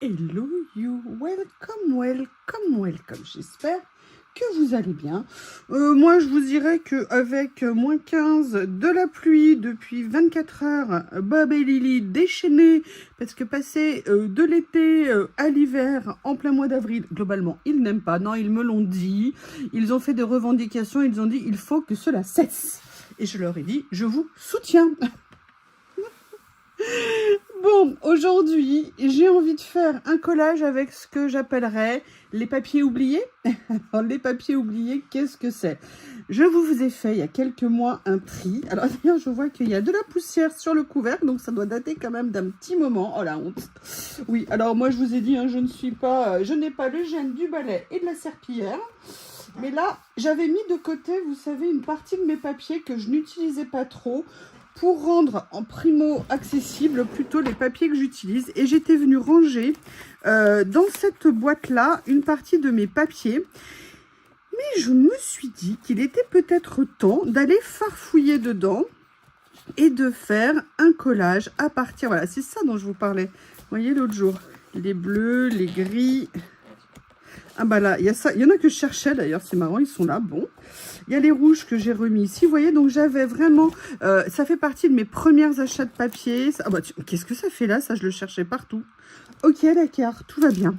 Hello you, welcome, j'espère que vous allez bien. Moi je vous dirais qu'avec moins 15 de la pluie depuis 24 heures, Bob et Lily déchaînés, parce que passer de l'été à l'hiver en plein mois d'avril, globalement ils n'aiment pas, non ils me l'ont dit, ils ont fait des revendications, ils ont dit il faut que cela cesse. Et je leur ai dit je vous soutiens. Bon, aujourd'hui, j'ai envie de faire un collage avec ce que j'appellerais les papiers oubliés. Alors, les papiers oubliés, qu'est-ce que c'est? Je vous ai fait il y a quelques mois un tri. Alors d'ailleurs, je vois qu'il y a de la poussière sur le couvercle, donc ça doit dater quand même d'un petit moment. Oh la honte. Oui, alors moi je vous ai dit, hein, je n'ai pas le gène du balai et de la serpillière. Mais là, j'avais mis de côté, vous savez, une partie de mes papiers que je n'utilisais pas trop pour rendre en primo accessible plutôt les papiers que j'utilise. Et j'étais venue ranger dans cette boîte-là une partie de mes papiers. Mais je me suis dit qu'il était peut-être temps d'aller farfouiller dedans et de faire un collage à partir... Voilà, c'est ça dont je vous parlais. Vous voyez l'autre jour, les bleus, les gris... Ah bah là, il y a ça, il y en a que je cherchais d'ailleurs, c'est marrant, ils sont là, bon. Il y a les rouges que j'ai remis ici, vous voyez, donc j'avais vraiment, ça fait partie de mes premiers achats de papier. Ah bah qu'est-ce que ça fait là, ça je le cherchais partout. Ok d'accord, tout va bien.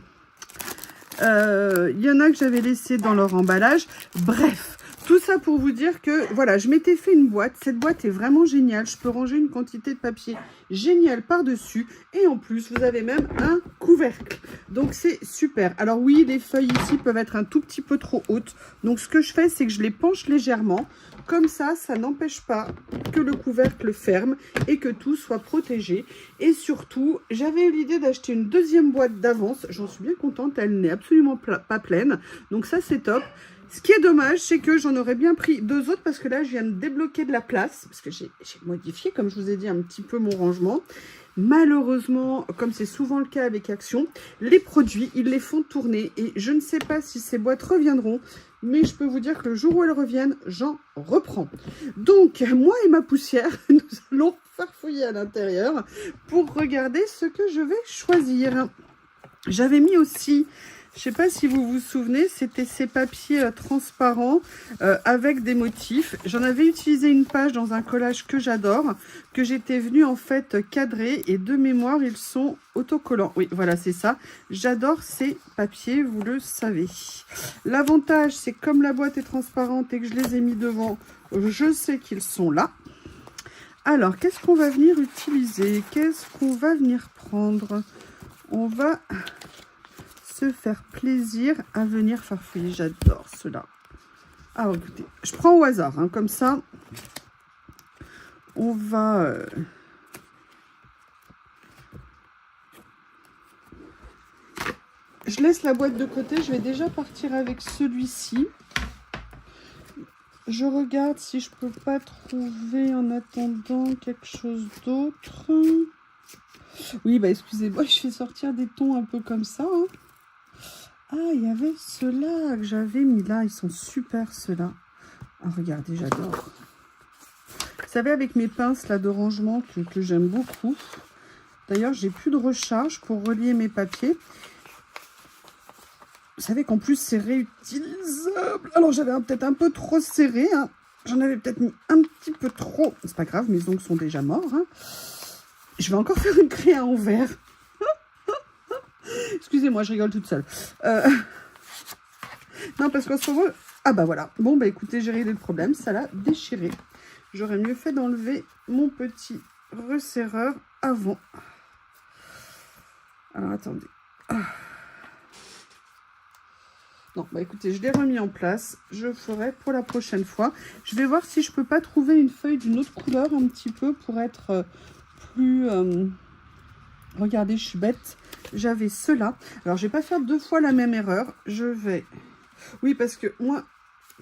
Il y en a que j'avais laissé dans leur emballage, bref. Tout ça pour vous dire que, voilà, je m'étais fait une boîte. Cette boîte est vraiment géniale. Je peux ranger une quantité de papier géniale par-dessus. Et en plus, vous avez même un couvercle. Donc, c'est super. Alors oui, les feuilles ici peuvent être un tout petit peu trop hautes. Donc, ce que je fais, c'est que je les penche légèrement. Comme ça n'empêche pas que le couvercle ferme et que tout soit protégé. Et surtout, j'avais eu l'idée d'acheter une deuxième boîte d'avance. J'en suis bien contente. Elle n'est absolument pas pleine. Donc, ça, c'est top. Ce qui est dommage, c'est que j'en aurais bien pris deux autres parce que là, je viens de débloquer de la place. Parce que j'ai modifié, comme je vous ai dit, un petit peu mon rangement. Malheureusement, comme c'est souvent le cas avec Action, les produits, ils les font tourner. Et je ne sais pas si ces boîtes reviendront. Mais je peux vous dire que le jour où elles reviennent, j'en reprends. Donc, moi et ma poussière, nous allons farfouiller à l'intérieur pour regarder ce que je vais choisir. J'avais mis aussi... Je ne sais pas si vous vous souvenez, c'était ces papiers transparents avec des motifs. J'en avais utilisé une page dans un collage que j'adore, que j'étais venue en fait cadrer et de mémoire, ils sont autocollants. Oui, voilà, c'est ça. J'adore ces papiers, vous le savez. L'avantage, c'est comme la boîte est transparente et que je les ai mis devant, je sais qu'ils sont là. Alors, qu'est-ce qu'on va venir utiliser? Qu'est-ce qu'on va venir prendre? On va... se faire plaisir à venir farfouiller. J'adore cela. Alors écoutez, je prends au hasard, hein, comme ça on va je laisse la boîte de côté. Je vais déjà partir avec celui-ci. Je regarde si je peux pas trouver en attendant quelque chose d'autre. Oui, bah excusez-moi, je fais sortir des tons un peu comme ça, hein. Ah, il y avait ceux-là que j'avais mis là. Ils sont super, ceux-là. Ah, regardez, j'adore. Vous savez, avec mes pinces là de rangement que j'aime beaucoup. D'ailleurs, j'ai plus de recharge pour relier mes papiers. Vous savez qu'en plus, c'est réutilisable. Alors, j'avais peut-être un peu trop serré, hein. J'en avais peut-être mis un petit peu trop. C'est pas grave, mes ongles sont déjà morts, hein. Je vais encore faire une craie à envers. Excusez-moi, je rigole toute seule. Non, parce qu'en ce moment... Ah bah voilà. Bon, bah écoutez, j'ai réglé le problème. Ça l'a déchiré. J'aurais mieux fait d'enlever mon petit resserreur avant. Alors, attendez. Ah. Non, bah écoutez, je l'ai remis en place. Je ferai pour la prochaine fois. Je vais voir si je peux pas trouver une feuille d'une autre couleur un petit peu pour être plus... Regardez, je suis bête. J'avais cela. Alors, je vais pas faire deux fois la même erreur. Je vais... Oui, parce que moi,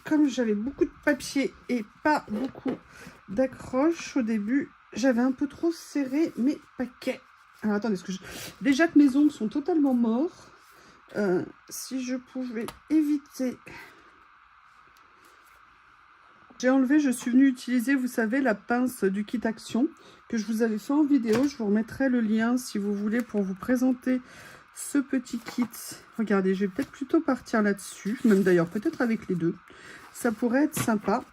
comme j'avais beaucoup de papier et pas beaucoup d'accroches au début, j'avais un peu trop serré mes paquets. Alors, attendez, déjà que mes ongles sont totalement morts, si je pouvais éviter... J'ai enlevé, je suis venue utiliser, vous savez, la pince du kit Action que je vous avais fait en vidéo. Je vous remettrai le lien si vous voulez pour vous présenter ce petit kit. Regardez, je vais peut-être plutôt partir là-dessus, même d'ailleurs peut-être avec les deux. Ça pourrait être sympa.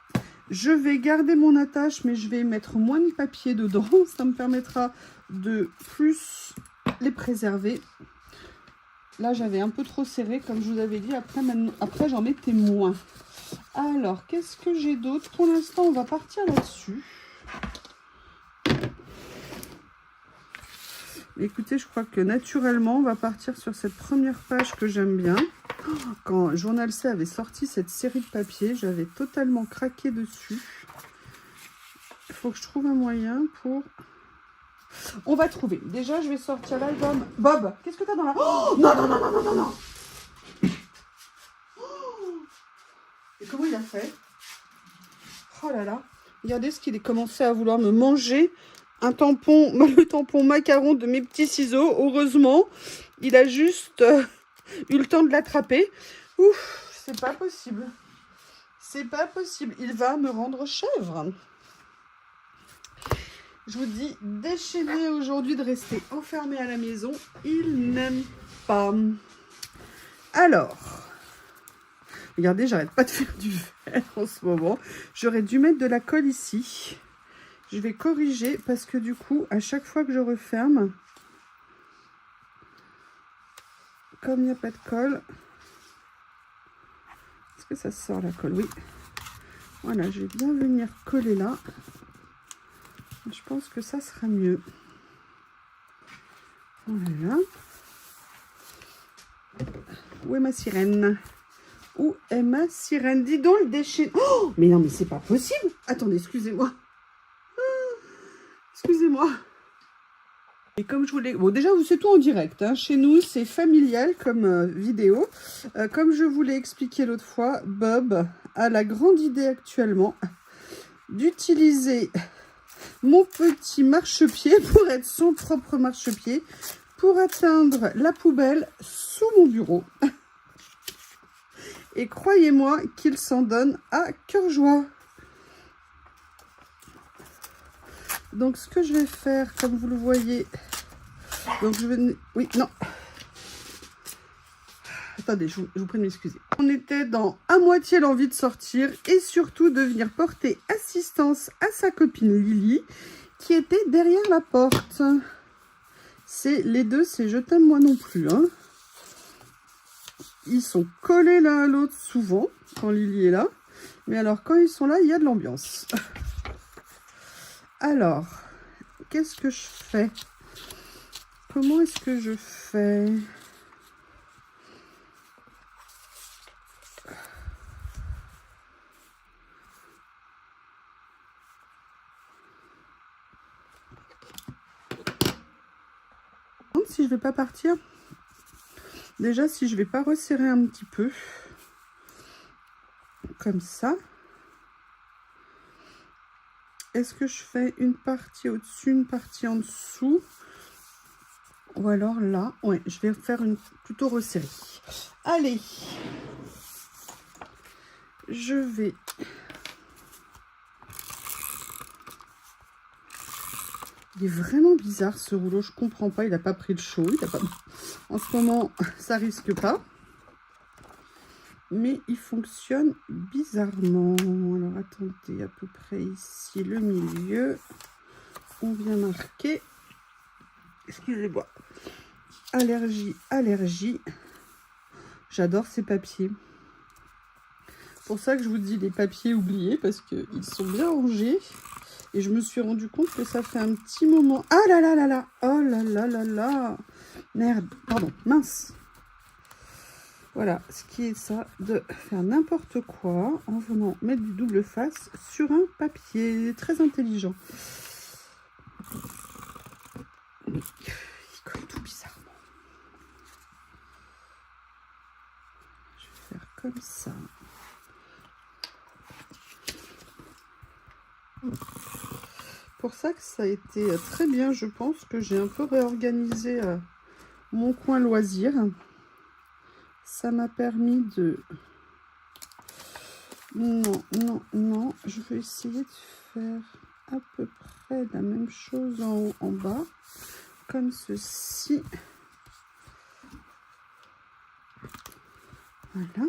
Je vais garder mon attache, mais je vais mettre moins de papier dedans. Ça me permettra de plus les préserver. Là, j'avais un peu trop serré, comme je vous avais dit. Après j'en mettais moins. Alors, qu'est-ce que j'ai d'autre? Pour l'instant, on va partir là-dessus. Écoutez, je crois que naturellement, on va partir sur cette première page que j'aime bien. Quand Journal C avait sorti cette série de papiers, j'avais totalement craqué dessus. Il faut que je trouve un moyen pour... On va trouver. Déjà, je vais sortir l'album. Bob, qu'est-ce que tu as dans la... Oh non, non, non, non, non, non, non. Et comment il a fait? Oh là là. Regardez ce qu'il est commencé à vouloir me manger. Un tampon, le tampon macaron de mes petits ciseaux. Heureusement, il a juste eu le temps de l'attraper. Ouf, c'est pas possible. C'est pas possible. Il va me rendre chèvre. Je vous dis, déchaîné aujourd'hui de rester enfermé à la maison. Il n'aime pas. Alors, regardez, j'arrête pas de faire du verre en ce moment. J'aurais dû mettre de la colle ici. Je vais corriger parce que du coup, à chaque fois que je referme, comme il n'y a pas de colle, est-ce que ça sort la colle? Oui. Voilà, je vais bien venir coller là. Je pense que ça sera mieux. Voilà. Où est ma sirène? Où est ma sirène? Dis donc le déchet. Oh, mais non, mais c'est pas possible. Attendez, excusez-moi. Excusez-moi. Et comme je voulais... Bon, déjà, c'est tout en direct. Hein. Chez nous, c'est familial comme vidéo. Comme je vous l'ai expliqué l'autre fois, Bob a la grande idée actuellement d'utiliser mon petit marchepied pour être son propre marchepied, pour atteindre la poubelle sous mon bureau. Et croyez-moi qu'il s'en donne à cœur joie. Donc ce que je vais faire, comme vous le voyez, donc je vais... Oui, non. Attendez, je vous prie de m'excuser. On était dans à moitié l'envie de sortir et surtout de venir porter assistance à sa copine Lily qui était derrière la porte. Les deux, c'est je t'aime moi non plus. Hein. Ils sont collés l'un à l'autre souvent quand Lily est là. Mais alors quand ils sont là, il y a de l'ambiance. Alors, qu'est-ce que je fais? Comment est-ce que je fais? Si je vais pas partir, déjà si je vais pas resserrer un petit peu comme ça, est-ce que je fais une partie au-dessus, une partie en dessous, ou alors là, ouais, je vais faire une plutôt resserrée. Allez, je vais il est vraiment bizarre ce rouleau, je comprends pas, il n'a pas pris le chaud, il a pas... En ce moment, ça risque pas. Mais il fonctionne bizarrement. Alors attendez, à peu près ici, le milieu. On vient marquer, excusez-moi, allergie, allergie. J'adore ces papiers. Pour ça que je vous dis les papiers oubliés, parce qu'ils sont bien rangés. Et je me suis rendu compte que ça fait un petit moment. Ah là là là là. Oh là là là là. Merde. Pardon. Mince. Voilà. Ce qui est ça de faire n'importe quoi en venant mettre du double face sur un papier. Très intelligent. Il colle tout bizarrement. Je vais faire comme ça. Pour ça que ça a été très bien. Je pense que j'ai un peu réorganisé mon coin loisir. Ça m'a permis de... Non, non, non. Je vais essayer de faire à peu près la même chose en haut, en bas. Comme ceci. Voilà.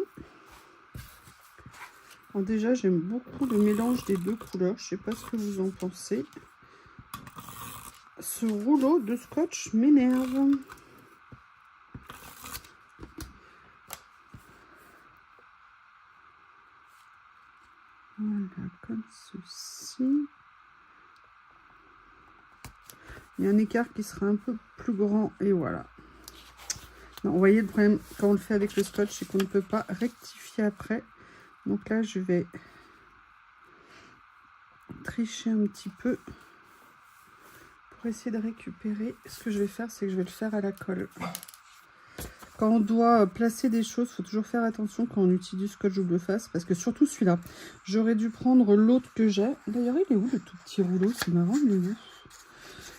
Alors déjà, j'aime beaucoup le mélange des deux couleurs. Je ne sais pas ce que vous en pensez. Ce rouleau de scotch m'énerve. Voilà, comme ceci. Il y a un écart qui sera un peu plus grand et voilà. Non, vous voyez, le problème quand on le fait avec le scotch, c'est qu'on ne peut pas rectifier après. Donc là, je vais tricher un petit peu pour essayer de récupérer. Ce que je vais faire, c'est que je vais le faire à la colle. Quand on doit placer des choses, il faut toujours faire attention quand on utilise du scotch double face, parce que surtout celui-là, j'aurais dû prendre l'autre que j'ai. D'ailleurs, il est où le tout petit rouleau? C'est marrant, il est où?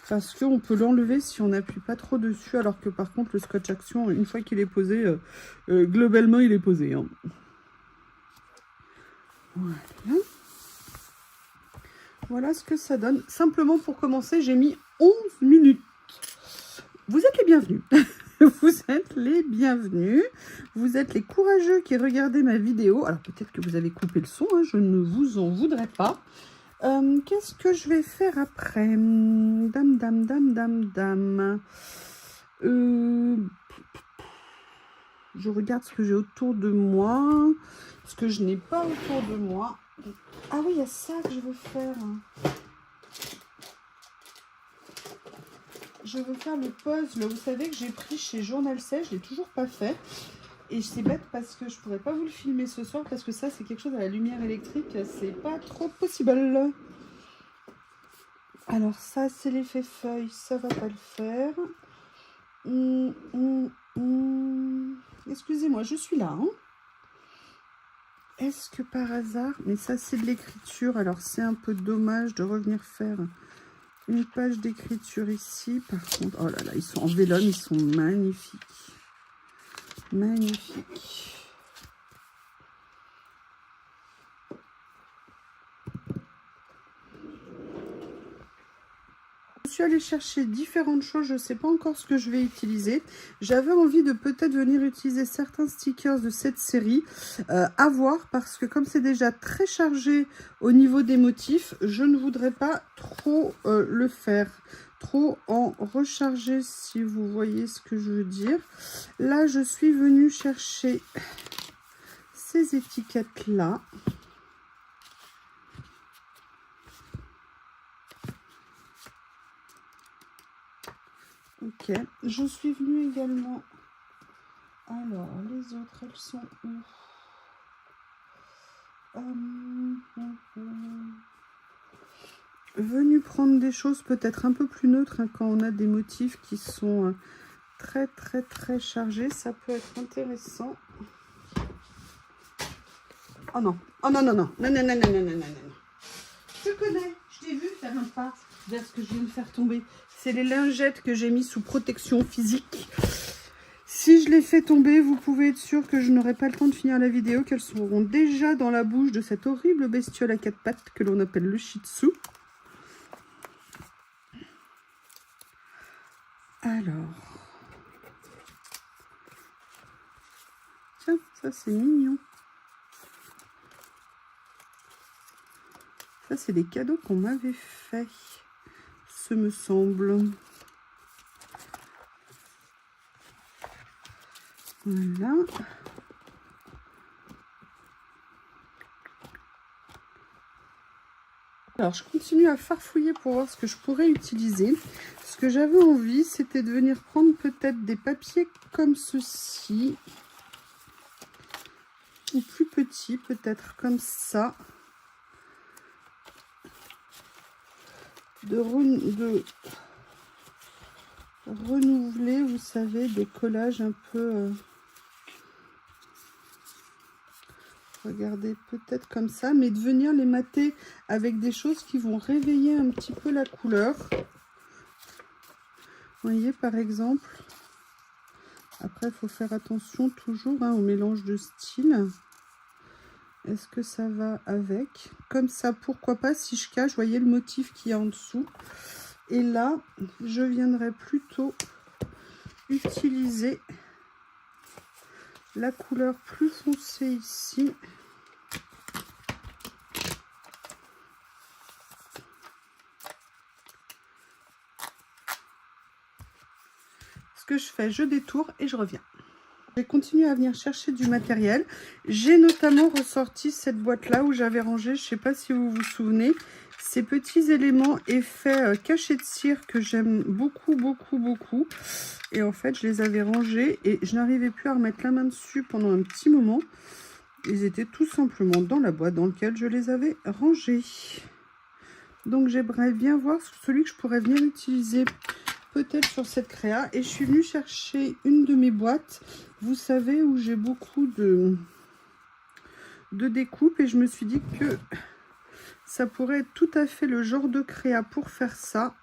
Parce qu'on peut l'enlever si on n'appuie pas trop dessus, alors que par contre le scotch action, une fois qu'il est posé, globalement il est posé. Hein. Voilà. Voilà ce que ça donne. Simplement pour commencer, j'ai mis 11 minutes. Vous êtes les bienvenus. Vous êtes les bienvenus. Vous êtes les courageux qui regardez ma vidéo. Alors peut-être que vous avez coupé le son, hein, je ne vous en voudrais pas. Qu'est-ce que je vais faire après? Dame. Je regarde ce que j'ai autour de moi. Ce que je n'ai pas autour de moi. Ah oui, il y a ça que je veux faire. Je veux faire le puzzle. Vous savez que j'ai pris chez Journal Sèche. Je ne l'ai toujours pas fait. Et c'est bête parce que je pourrais pas vous le filmer ce soir parce que ça c'est quelque chose à la lumière électrique, c'est pas trop possible. Alors ça c'est l'effet feuille, ça va pas le faire. Excusez-moi, je suis là. Hein. Est-ce que par hasard, mais ça c'est de l'écriture, alors c'est un peu dommage de revenir faire une page d'écriture ici. Par contre, oh là là, ils sont en vélone, ils sont magnifiques. Magnifique. Je suis allée chercher différentes choses, je ne sais pas encore ce que je vais utiliser. J'avais envie de peut-être venir utiliser certains stickers de cette série, à voir, parce que comme c'est déjà très chargé au niveau des motifs, je ne voudrais pas trop le faire. Trop en recharger, si vous voyez ce que je veux dire. Là, je suis venue chercher ces étiquettes-là. Ok, je suis venue également. Alors, les autres, elles sont où? Venue prendre des choses peut-être un peu plus neutres hein, quand on a des motifs qui sont très chargés. Ça peut être intéressant. Oh non, oh non. Je connais, je t'ai vu faire un pas vers ce que je viens de faire tomber. C'est les lingettes que j'ai mis sous protection physique. Si je les fais tomber, vous pouvez être sûr que je n'aurai pas le temps de finir la vidéo, qu'elles seront déjà dans la bouche de cette horrible bestiole à quatre pattes que l'on appelle le Shih Tzu. Alors, tiens, ça c'est mignon. Ça c'est des cadeaux qu'on m'avait fait, ce me semble. Voilà. Alors, je continue à farfouiller pour voir ce que je pourrais utiliser. Ce que j'avais envie, c'était de venir prendre peut-être des papiers comme ceci. Ou plus petits, peut-être comme ça. De renouveler, vous savez, des collages un peu... regardez, peut-être comme ça, mais de venir les mater avec des choses qui vont réveiller un petit peu la couleur. Vous voyez, par exemple. Après, il faut faire attention toujours hein, au mélange de styles. Est-ce que ça va avec? Comme ça, pourquoi pas, si je cache, vous voyez le motif qui est en dessous. Et là, je viendrai plutôt utiliser la couleur plus foncée ici. Ce que je fais, je détourne et je reviens. Je vais continuer à venir chercher du matériel. J'ai notamment ressorti cette boîte-là où j'avais rangé, je ne sais pas si vous vous souvenez, ces petits éléments effets cachets de cire que j'aime beaucoup, beaucoup, beaucoup. Et en fait, je les avais rangés et je n'arrivais plus à remettre la main dessus pendant un petit moment. Ils étaient tout simplement dans la boîte dans laquelle je les avais rangés. Donc j'aimerais bien voir celui que je pourrais venir utiliser peut-être sur cette créa. Et je suis venue chercher une de mes boîtes, vous savez, où j'ai beaucoup de découpes. Et je me suis dit que ça pourrait être tout à fait le genre de créa pour faire ça.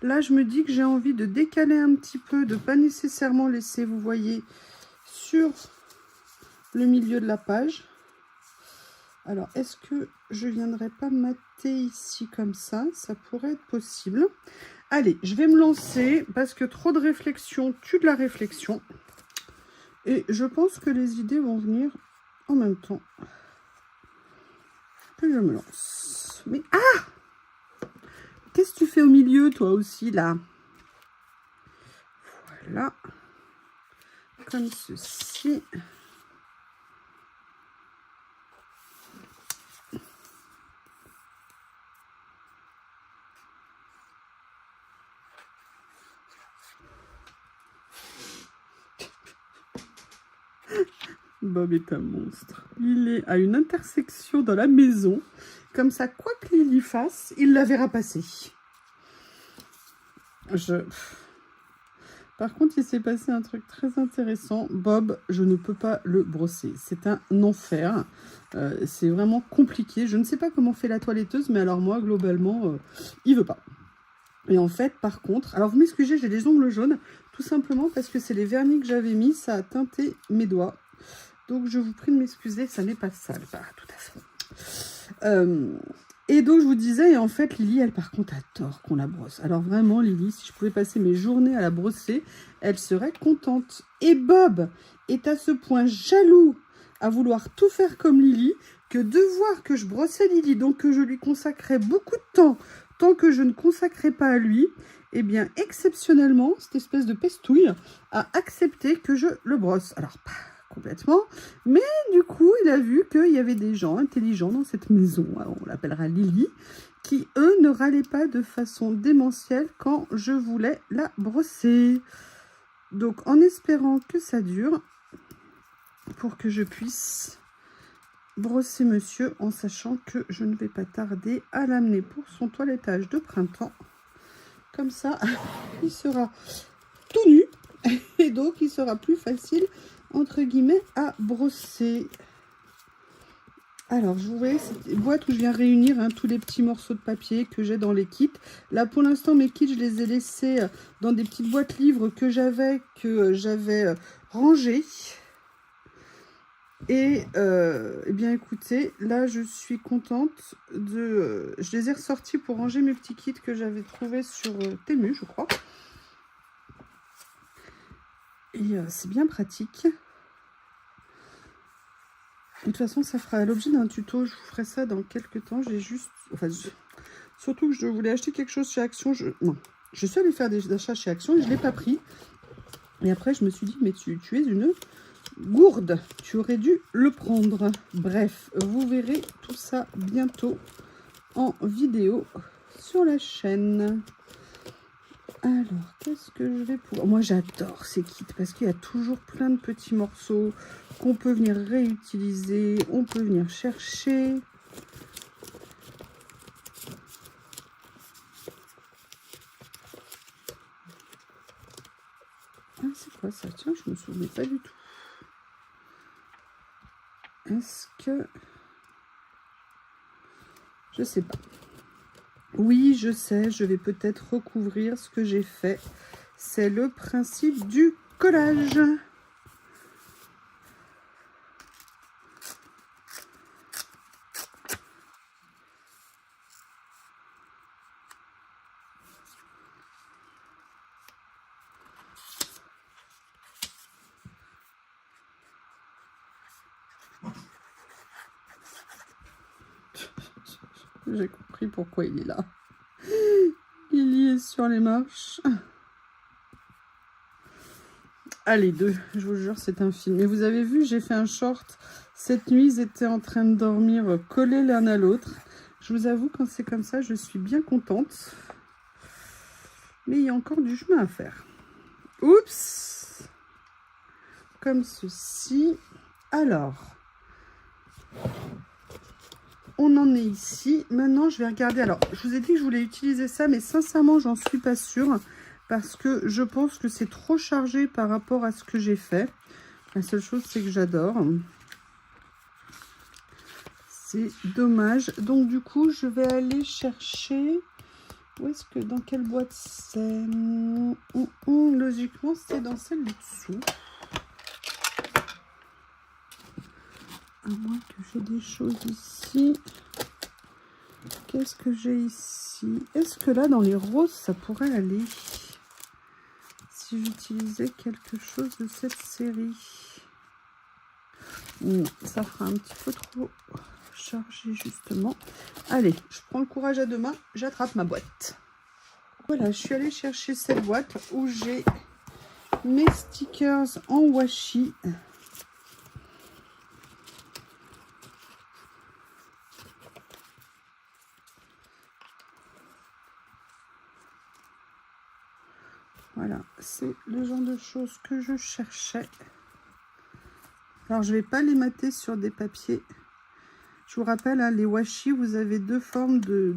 Là, je me dis que j'ai envie de décaler un petit peu, de pas nécessairement laisser, vous voyez, sur le milieu de la page. Alors, est-ce que je viendrai pas mater ici comme ça? Ça pourrait être possible. Allez, je vais me lancer parce que trop de réflexion tue de la réflexion. Et je pense que les idées vont venir en même temps que je me lance. Mais ah! Qu'est-ce que tu fais au milieu, toi aussi, là? Voilà. Comme ceci. Bob est un monstre. Il est à une intersection dans la maison. Comme ça, quoi que Lily fasse, il la verra passer. Par contre, il s'est passé un truc très intéressant. Bob, je ne peux pas le brosser. C'est un enfer. C'est vraiment compliqué. Je ne sais pas comment fait la toiletteuse, mais alors moi, globalement, il veut pas. Et en fait, par contre, alors vous m'excusez, j'ai les ongles jaunes, tout simplement parce que c'est les vernis que j'avais mis, ça a teinté mes doigts. Donc, je vous prie de m'excuser, ça n'est pas sale, pas tout à fait. Et donc, je vous disais, et en fait, Lily, elle, par contre, adore qu'on la brosse. Alors, vraiment, Lily, si je pouvais passer mes journées à la brosser, elle serait contente. Et Bob est à ce point jaloux à vouloir tout faire comme Lily, que de voir que je brossais Lily, donc que je lui consacrais beaucoup de temps, tant que je ne consacrais pas à lui, eh bien, exceptionnellement, cette espèce de pestouille a accepté que je le brosse. Alors, pas complètement, mais du coup, il a vu qu'il y avait des gens intelligents dans cette maison, on l'appellera Lily, qui, eux, ne râlaient pas de façon démentielle quand je voulais la brosser. Donc, en espérant que ça dure, pour que je puisse brosser monsieur, en sachant que je ne vais pas tarder à l'amener pour son toilettage de printemps. Comme ça, il sera tout nu, et donc il sera plus facile entre guillemets à brosser. Alors je vous vois cette boîte où je viens réunir tous les petits morceaux de papier que j'ai dans les kits. Là pour l'instant mes kits je les ai laissés dans des petites boîtes livres que j'avais rangées. Et eh bien écoutez, là je suis contente de... je les ai ressortis pour ranger mes petits kits que j'avais trouvés sur Temu, je crois. Et c'est bien pratique. De toute façon, ça fera l'objet d'un tuto. Je vous ferai ça dans quelques temps. J'ai juste... Enfin, surtout que je voulais acheter quelque chose chez Action. Non, je suis allée faire des achats chez Action et je ne l'ai pas pris. Et après, je me suis dit, mais tu es une gourde. Tu aurais dû le prendre. Bref, vous verrez tout ça bientôt en vidéo sur la chaîne. Alors, qu'est-ce que je vais pouvoir... Moi, j'adore ces kits parce qu'il y a toujours plein de petits morceaux qu'on peut venir réutiliser. On peut venir chercher. Ah, c'est quoi ça? Tiens, je me souvenais pas du tout. Est-ce que... Je sais pas. Oui, je sais, je vais peut-être recouvrir ce que j'ai fait. C'est le principe du collage. J'ai compris pourquoi il est là. Il y est sur les marches. Allez, 2, je vous jure, c'est un film. Et vous avez vu, j'ai fait un short. Cette nuit, ils étaient en train de dormir collés l'un à l'autre. Je vous avoue, quand c'est comme ça, je suis bien contente. Mais il y a encore du chemin à faire. Oups! Comme ceci. Alors, on en est ici. Maintenant, je vais regarder. Alors, je vous ai dit que je voulais utiliser ça, mais sincèrement, j'en suis pas sûre. Parce que je pense que c'est trop chargé par rapport à ce que j'ai fait. La seule chose, c'est que j'adore. C'est dommage. Donc, du coup, je vais aller chercher... Où est-ce que... Dans quelle boîte c'est? Logiquement, c'est dans celle du dessous. À moins que j'ai des choses ici. Qu'est-ce que j'ai ici? Est-ce que là, dans les roses, ça pourrait aller? Si j'utilisais quelque chose de cette série. Non, ça fera un petit peu trop chargé, justement. Allez, je prends le courage à deux mains, j'attrape ma boîte. Voilà, je suis allée chercher cette boîte où j'ai mes stickers en washi. Voilà, c'est le genre de choses que je cherchais. Alors, je ne vais pas les mater sur des papiers. Je vous rappelle, hein, les washi, vous avez deux formes de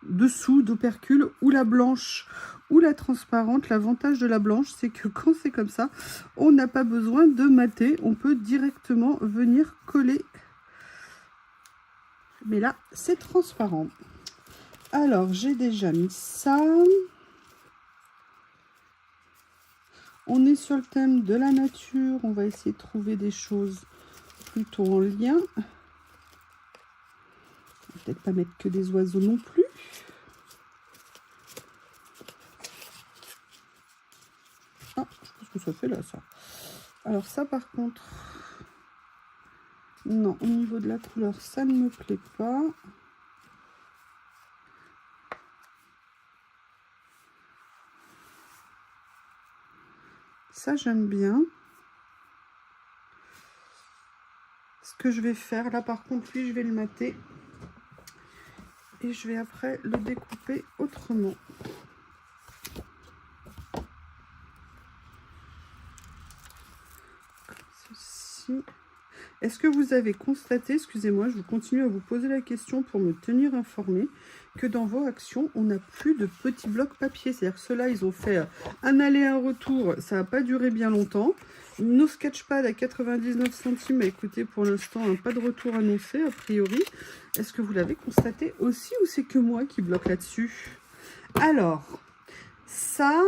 dessous, d'opercule, ou la blanche ou la transparente. L'avantage de la blanche, c'est que quand c'est comme ça, on n'a pas besoin de mater. On peut directement venir coller. Mais là, c'est transparent. Alors, j'ai déjà mis ça. On est sur le thème de la nature. On va essayer de trouver des choses plutôt en lien. Peut-être pas mettre que des oiseaux non plus. Ah, je pense que ça fait là, ça. Alors ça, par contre... Non, au niveau de la couleur, ça ne me plaît pas. Ça, j'aime bien. Ce que je vais faire, là, par contre, lui, je vais le mater. Et je vais après le découper autrement. Comme ceci. Est-ce que vous avez constaté, excusez-moi, je vous continue à vous poser la question pour me tenir informé, que dans vos actions, on n'a plus de petits blocs papier. C'est-à-dire que ceux-là, ils ont fait un aller, un retour, ça n'a pas duré bien longtemps. Nos sketchpads à 99 centimes, bah, écoutez, pour l'instant, pas de retour annoncé, a priori. Est-ce que vous l'avez constaté aussi ou c'est que moi qui bloque là-dessus? Alors, ça...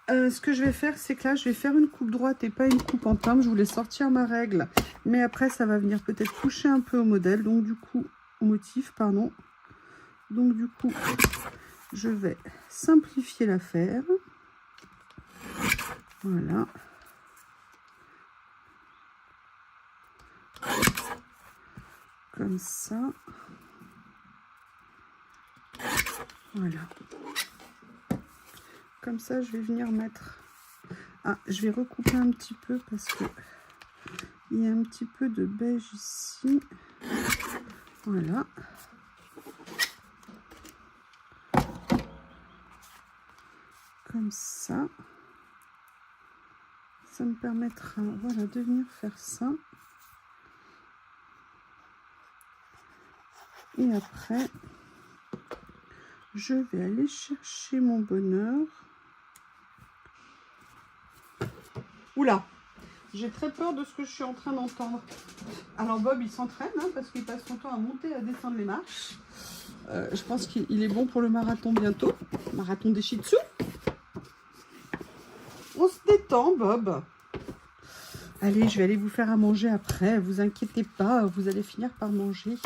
ce que je vais faire, c'est que là, je vais faire une coupe droite et pas une coupe en timbre. Je voulais sortir ma règle, mais après, ça va venir peut-être toucher un peu au modèle. Donc, du coup, au motif, pardon. Donc, du coup, je vais simplifier l'affaire. Voilà. Comme ça. Voilà. Comme ça, je vais venir mettre... Ah, je vais recouper un petit peu parce que il y a un petit peu de beige ici. Voilà. Comme ça. Ça me permettra, voilà, de venir faire ça. Et après, je vais aller chercher mon bonheur. Oula, j'ai très peur de ce que je suis en train d'entendre. Alors Bob, il s'entraîne, hein, parce qu'il passe son temps à monter et à descendre les marches. Je pense qu'il est bon pour le marathon bientôt. Marathon des Shih Tzu. On se détend, Bob. Allez, je vais aller vous faire à manger après. Vous inquiétez pas, vous allez finir par manger.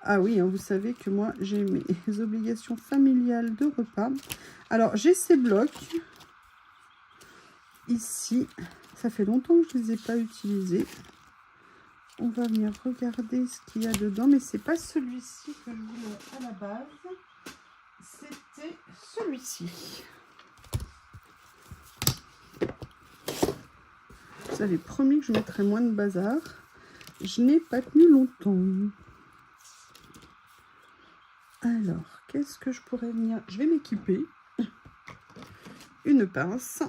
Ah oui, hein, vous savez que moi, j'ai mes obligations familiales de repas. Alors, j'ai ces blocs. Ici, ça fait longtemps que je ne les ai pas utilisés. on va venir regarder ce qu'il y a dedans. Mais c'est pas celui-ci que je voulais à la base. C'était celui-ci. J'avais promis que je mettrais moins de bazar. Je n'ai pas tenu longtemps. Alors, qu'est-ce que je pourrais venir... Je vais m'équiper. Une pince.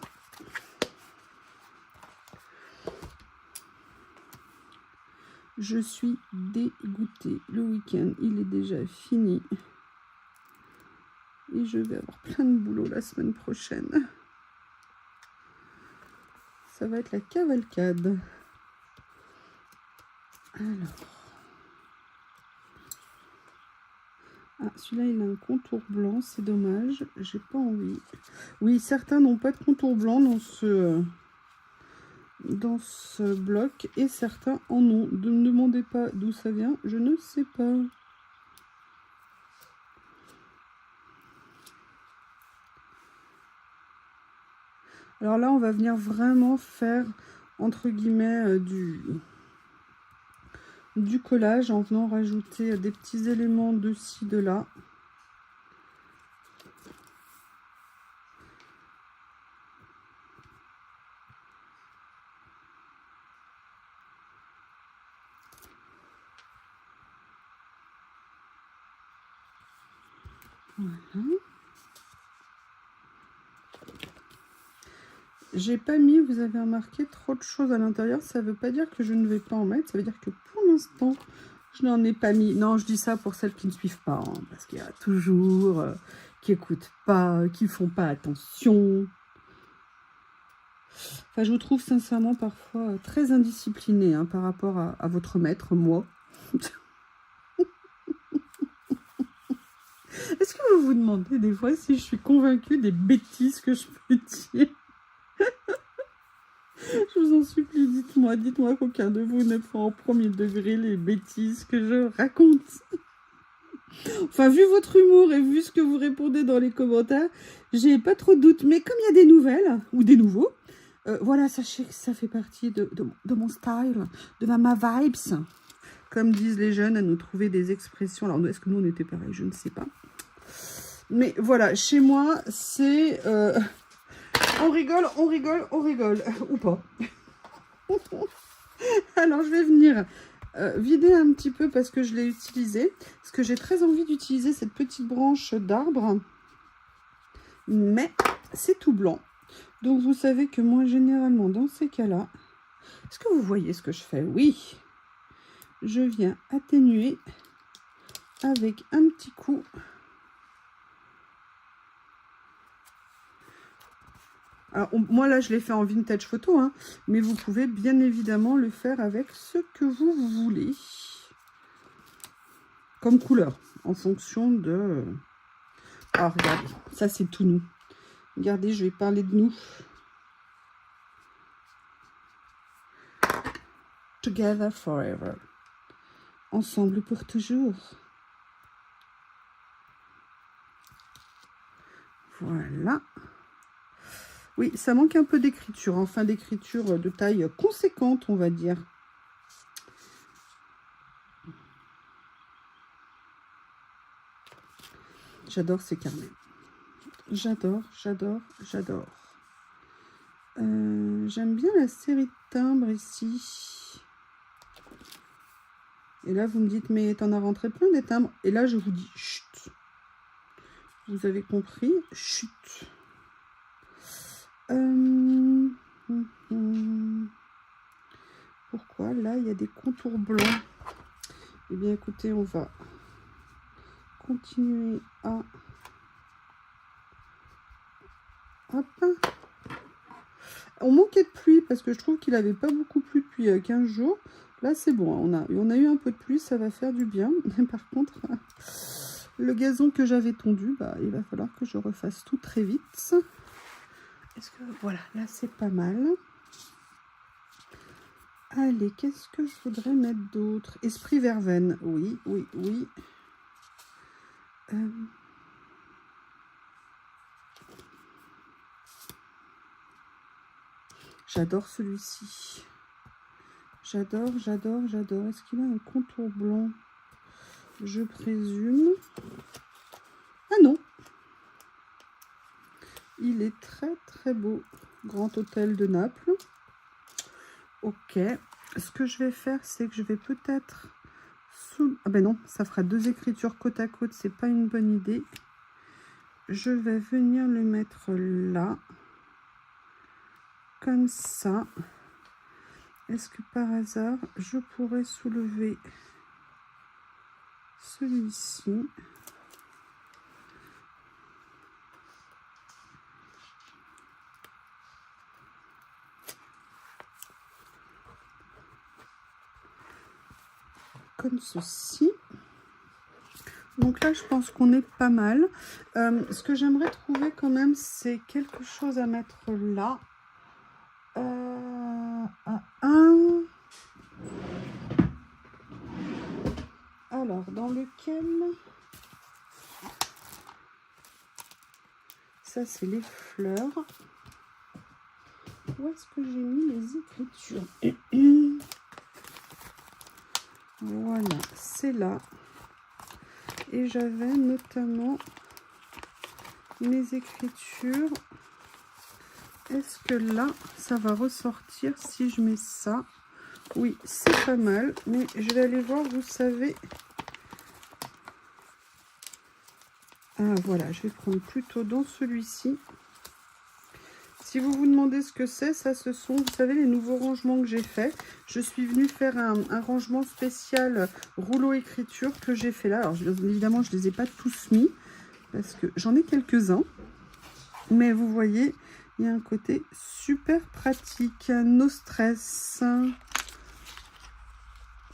Je suis dégoûtée. Le week-end, il est déjà fini. Et je vais avoir plein de boulot la semaine prochaine. Ça va être la cavalcade. Alors. Ah, celui-là, il a un contour blanc. C'est dommage. J'ai pas envie. Oui, certains n'ont pas de contour blanc dans ce bloc. Et certains en ont. Ne me demandez pas d'où ça vient. Je ne sais pas. Alors là, on va venir vraiment faire, entre guillemets, du collage en venant rajouter des petits éléments de ci, de là. Voilà. J'ai pas mis, vous avez remarqué, trop de choses à l'intérieur. Ça veut pas dire que je ne vais pas en mettre. Ça veut dire que pour l'instant, je n'en ai pas mis. Non, je dis ça pour celles qui ne suivent pas. Hein, parce qu'il y a toujours qui n'écoutent pas, qui font pas attention. Enfin, je vous trouve sincèrement parfois très indiscipliné hein, par rapport à votre maître, moi. Est-ce que vous vous demandez des fois si je suis convaincue des bêtises que je peux dire? Je vous en supplie, dites-moi qu'aucun de vous ne prend au premier degré les bêtises que je raconte. Enfin, vu votre humour et vu ce que vous répondez dans les commentaires, j'ai pas trop de doute. Mais comme il y a des nouvelles, ou des nouveaux, voilà, sachez que ça fait partie de mon style, de ma vibes. Comme disent les jeunes, à nous trouver des expressions. Alors, est-ce que nous, on était pareil? Je ne sais pas. Mais voilà, chez moi, c'est... on rigole, ou pas. Alors, je vais venir vider un petit peu parce que je l'ai utilisé. Parce que j'ai très envie d'utiliser cette petite branche d'arbre. Mais c'est tout blanc. Donc, vous savez que moi, généralement, dans ces cas-là... Est-ce que vous voyez ce que je fais? Oui. Je viens atténuer avec un petit coup... Alors, moi, là, je l'ai fait en vintage photo, hein, mais vous pouvez bien évidemment le faire avec ce que vous voulez. Comme couleur, en fonction de... Ah, regardez, ça, c'est tout nous. Regardez, je vais parler de nous. Together forever. Ensemble pour toujours. Voilà. Oui, ça manque un peu d'écriture, enfin d'écriture de taille conséquente, on va dire. J'adore ces carnets. J'adore. J'aime bien la série de timbres ici. Et là, vous me dites, mais t'en as rentré plein des timbres. Et là, je vous dis, chut. Vous avez compris, chut. Pourquoi là il y a des contours blancs? Eh bien écoutez, on va continuer à... Hop. On manquait de pluie parce que je trouve qu'il n'avait pas beaucoup plu depuis 15 jours. Là c'est bon, on a eu un peu de pluie, ça va faire du bien. Mais par contre, le gazon que j'avais tondu, bah, il va falloir que je refasse tout très vite. Est-ce que voilà, là c'est pas mal. Allez, qu'est-ce que je voudrais mettre d'autre? Esprit verveine, oui. J'adore celui-ci. j'adore, j'adore, j'adore. Est-ce qu'il a un contour blanc? Je présume. Ah non. Il est très très beau. Grand Hôtel de Naples. Ok. Ce que je vais faire, c'est que je vais peut-être... Ah ben non, ça fera 2 écritures côte à côte. C'est pas une bonne idée. Je vais venir le mettre là. Comme ça. Est-ce que par hasard, je pourrais soulever celui-ci? Comme ceci. Donc là, je pense qu'on est pas mal. Ce que j'aimerais trouver quand même, c'est quelque chose à mettre là. Alors, dans lequel... Ça, c'est les fleurs. Où est-ce que j'ai mis les écritures? Voilà, c'est là. Et j'avais notamment mes écritures. Est-ce que là, ça va ressortir si je mets ça? Oui, c'est pas mal. Mais je vais aller voir, vous savez... Ah, voilà, je vais prendre plutôt dans celui-ci. Si vous vous demandez ce que c'est, ça, ce sont, vous savez, les nouveaux rangements que j'ai fait. Je suis venue faire un rangement spécial rouleau écriture que j'ai fait là. Alors, évidemment, je ne les ai pas tous mis parce que j'en ai quelques-uns. Mais vous voyez, il y a un côté super pratique. No stress.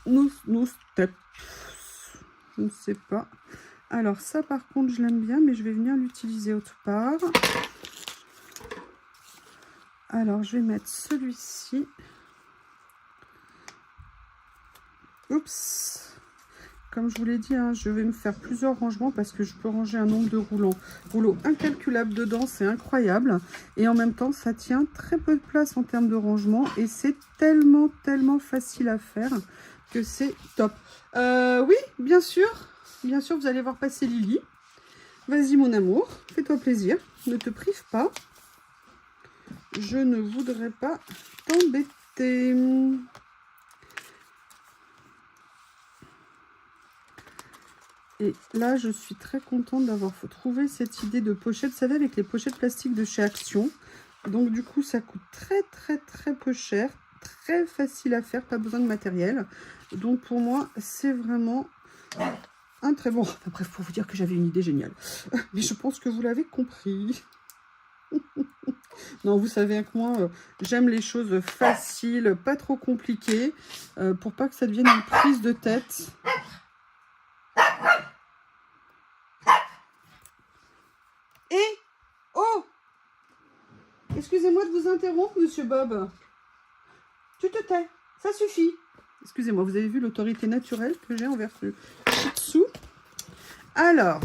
No step. Je ne sais pas. Alors, ça, par contre, je l'aime bien, mais je vais venir l'utiliser autre part. Alors, je vais mettre celui-ci. Oups. Comme je vous l'ai dit, hein, je vais me faire plusieurs rangements parce que je peux ranger un nombre de rouleaux incalculable dedans. C'est incroyable. Et en même temps, ça tient très peu de place en termes de rangement. Et c'est tellement, tellement facile à faire que c'est top. Oui, bien sûr. Bien sûr, vous allez voir passer Lily. Vas-y, mon amour. Fais-toi plaisir. Ne te prive pas. Je ne voudrais pas t'embêter. Et là, je suis très contente d'avoir trouvé cette idée de pochette. Vous savez, avec les pochettes plastiques de chez Action. Donc, du coup, ça coûte très, très, très peu cher. Très facile à faire. Pas besoin de matériel. Donc, pour moi, c'est vraiment un très bon... Enfin, bref, pour vous dire que j'avais une idée géniale. Mais je pense que vous l'avez compris. Non, vous savez que moi, j'aime les choses faciles, pas trop compliquées, pour pas que ça devienne une prise de tête. Et oh, excusez-moi de vous interrompre, monsieur Bob. Tu te tais, ça suffit. Excusez-moi, vous avez vu l'autorité naturelle que j'ai envers ce Shih Tzu. Alors...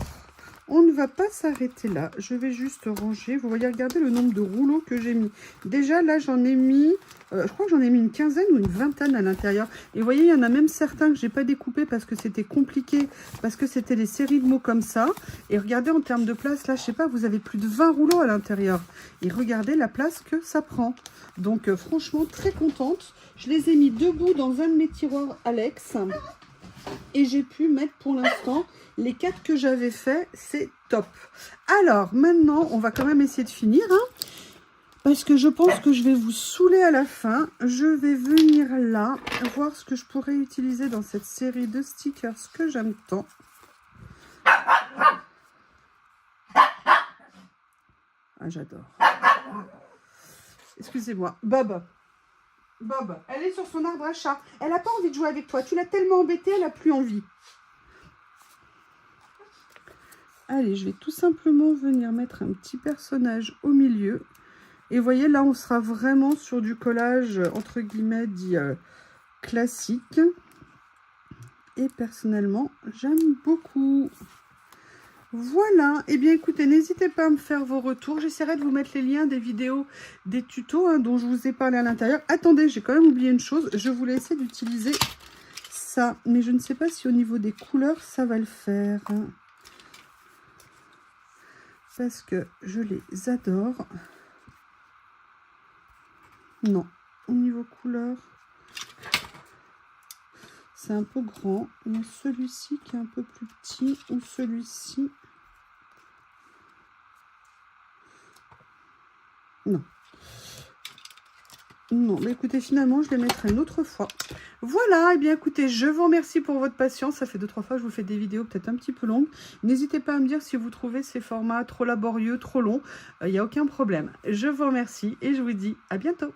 On ne va pas s'arrêter là. Je vais juste ranger. Vous voyez, regardez le nombre de rouleaux que j'ai mis. Déjà, là, j'en ai mis... je crois que j'en ai mis une quinzaine ou une vingtaine à l'intérieur. Et vous voyez, il y en a même certains que j'ai pas découpés parce que c'était compliqué. Parce que c'était des séries de mots comme ça. Et regardez, en termes de place, là, je sais pas, vous avez plus de 20 rouleaux à l'intérieur. Et regardez la place que ça prend. Donc, franchement, très contente. Je les ai mis debout dans un de mes tiroirs Alex. Et j'ai pu mettre pour l'instant... Les 4 que j'avais fait, c'est top. Alors, maintenant, on va quand même essayer de finir. Hein, parce que je pense que je vais vous saouler à la fin. Je vais venir là, voir ce que je pourrais utiliser dans cette série de stickers que j'aime tant. Ah, j'adore. Excusez-moi. Bob, elle est sur son arbre à chat. Elle n'a pas envie de jouer avec toi. Tu l'as tellement embêtée, elle n'a plus envie. Allez, je vais tout simplement venir mettre un petit personnage au milieu. Et vous voyez, là, on sera vraiment sur du collage, entre guillemets, dit classique. Et personnellement, j'aime beaucoup. Voilà, et bien écoutez, n'hésitez pas à me faire vos retours. J'essaierai de vous mettre les liens des vidéos, des tutos hein, dont je vous ai parlé à l'intérieur. Attendez, j'ai quand même oublié une chose. Je voulais essayer d'utiliser ça, mais je ne sais pas si au niveau des couleurs, ça va le faire. Parce que je les adore. Non, au niveau couleur, c'est un peu grand. Il y a celui-ci qui est un peu plus petit ou celui-ci. Non. Non, mais écoutez, finalement, je les mettrai une autre fois. Voilà, et bien écoutez, je vous remercie pour votre patience. Ça fait 2-3 fois que je vous fais des vidéos peut-être un petit peu longues. N'hésitez pas à me dire si vous trouvez ces formats trop laborieux, trop longs. Il n'y a aucun problème. Je vous remercie et je vous dis à bientôt.